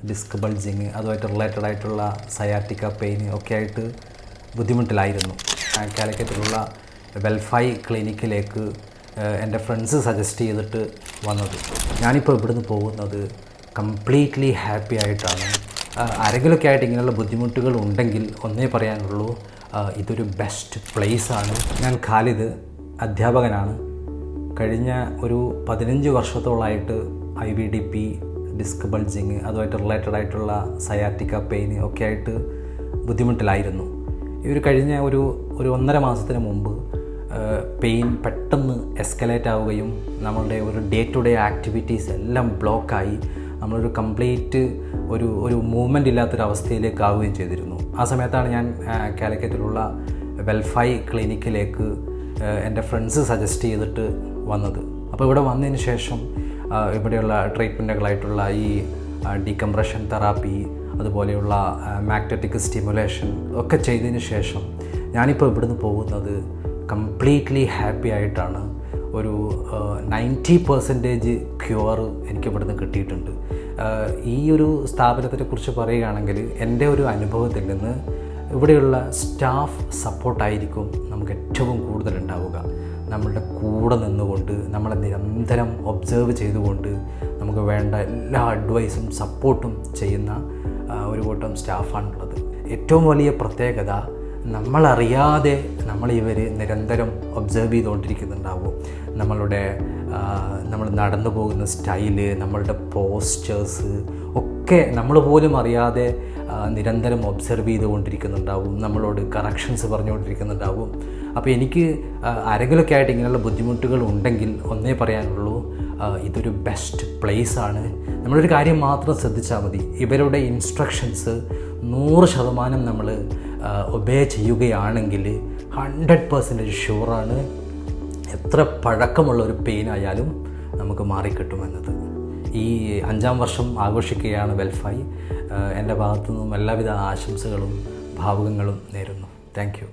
Disk bulging അതുമായിട്ട് related ആയിട്ടുള്ള sciatica pain ഒക്കെ ആയിട്ട് ബുദ്ധിമുട്ടിലായിരുന്നു. കാലിക്കറ്റിലുള്ള വെൽഫൈ ക്ലിനിക്കിലേക്ക് എൻ്റെ ഫ്രണ്ട്സ് സജസ്റ്റ് ചെയ്തിട്ട് വന്നത്. ഞാനിപ്പോൾ ഇവിടുന്ന് പോകുന്നത് കംപ്ലീറ്റ്ലി ഹാപ്പി ആയിട്ടാണ്. ആരെങ്കിലുമൊക്കെ ആയിട്ട് ഇങ്ങനെയുള്ള ബുദ്ധിമുട്ടുകൾ ഉണ്ടെങ്കിൽ ഒന്നേ പറയാനുള്ളൂ, ഇതൊരു ബെസ്റ്റ് പ്ലേസാണ്. ഞാൻ ഖാലിദ്, അധ്യാപകനാണ്. കഴിഞ്ഞ ഒരു 15 വർഷത്തോളമായിട്ട് IBDP, ഡിസ്ക് ബൾജിങ് അതുമായിട്ട് റിലേറ്റഡ് ആയിട്ടുള്ള സയാറ്റിക്ക പെയിൻ ഒക്കെ ആയിട്ട് ബുദ്ധിമുട്ടിലായിരുന്നു. കഴിഞ്ഞ ഒരു 1.5 മാസത്തിന് മുമ്പ് പെയിൻ പെട്ടെന്ന് എസ്കലേറ്റ് ആവുകയും നമ്മളുടെ ഒരു ഡേ ടു ഡേ ആക്ടിവിറ്റീസ് എല്ലാം ബ്ലോക്കായി നമ്മളൊരു കംപ്ലീറ്റ് ഒരു മൂവ്മെൻ്റ് ഇല്ലാത്തൊരവസ്ഥയിലേക്ക് ആവുകയും ചെയ്തിരുന്നു. ആ സമയത്താണ് ഞാൻ കാലിക്കറ്റിലുള്ള വെൽഫൈ ക്ലിനിക്കിലേക്ക് എൻ്റെ ഫ്രണ്ട്സ് സജസ്റ്റ് ചെയ്തിട്ട് വന്നത്. അപ്പോൾ ഇവിടെ വന്നതിന് ശേഷം ഇവിടെയുള്ള ട്രീറ്റ്മെൻറ്റുകളായിട്ടുള്ള ഈ ഡീകംപ്രഷൻ തെറാപ്പി അതുപോലെയുള്ള മാഗ്നറ്റിക് സ്റ്റിമുലേഷൻ ഒക്കെ ചെയ്തതിന് ശേഷം ഞാനിപ്പോൾ ഇവിടുന്ന് പോകുന്നത് കംപ്ലീറ്റ്ലി ഹാപ്പി ആയിട്ടാണ്. ഒരു 90% ക്യൂർ എനിക്ക് ഇവിടുന്ന് കിട്ടിയിട്ടുണ്ട്. ഈ ഒരു സ്ഥാപനത്തെക്കുറിച്ച് പറയുകയാണെങ്കിൽ എൻ്റെ ഒരു അനുഭവത്തിൽ നിന്ന് ഇവിടെയുള്ള സ്റ്റാഫ് സപ്പോർട്ടായിരിക്കും നമുക്ക് ഏറ്റവും കൂടുതൽ ഉണ്ടാവുക. നമ്മളുടെ കൂടെ നിന്നുകൊണ്ട് നമ്മളെ നിരന്തരം ഒബ്സർവ് ചെയ്തുകൊണ്ട് നമുക്ക് വേണ്ട എല്ലാ അഡ്വൈസും സപ്പോർട്ടും ചെയ്യുന്ന ഒരു കൂട്ടം സ്റ്റാഫാണുള്ളത്. ഏറ്റവും വലിയ പ്രത്യേകത, നമ്മളറിയാതെ ഇവർ നിരന്തരം ഒബ്സർവ് ചെയ്തുകൊണ്ടിരിക്കുന്നുണ്ടാവും. നമ്മൾ നടന്നു പോകുന്ന സ്റ്റൈല്, നമ്മളുടെ പോസ്റ്റേഴ്സ് ഒക്കെ നമ്മൾ പോലും അറിയാതെ നിരന്തരം ഒബ്സർവ് ചെയ്തുകൊണ്ടിരിക്കുന്നുണ്ടാവും, നമ്മളോട് കറക്ഷൻസ് പറഞ്ഞുകൊണ്ടിരിക്കുന്നുണ്ടാവും. അപ്പോൾ എനിക്ക് ആരെങ്കിലുമൊക്കെ ആയിട്ട് ഇങ്ങനെയുള്ള ബുദ്ധിമുട്ടുകൾ ഉണ്ടെങ്കിൽ ഒന്നേ പറയാനുള്ളൂ, ഇതൊരു ബെസ്റ്റ് പ്ലേസാണ്. നമ്മളൊരു കാര്യം മാത്രം ശ്രദ്ധിച്ചാൽ മതി, ഇവരുടെ ഇൻസ്ട്രക്ഷൻസ് 100% നമ്മൾ ഒബേ ചെയ്യുകയാണെങ്കിൽ 100% ഷുവറാണ് എത്ര പഴക്കമുള്ള ഒരു പെയിൻ ആയാലും നമുക്ക് മാറിക്കിട്ടുമെന്നത്. ഈ 5ാം വർഷം ആഘോഷിക്കുകയാണ് വെൽഫൈ. എൻ്റെ ഭാഗത്തു നിന്നും എല്ലാവിധ ആശംസകളും ഭാവുകങ്ങളും നേരുന്നു. Thank you.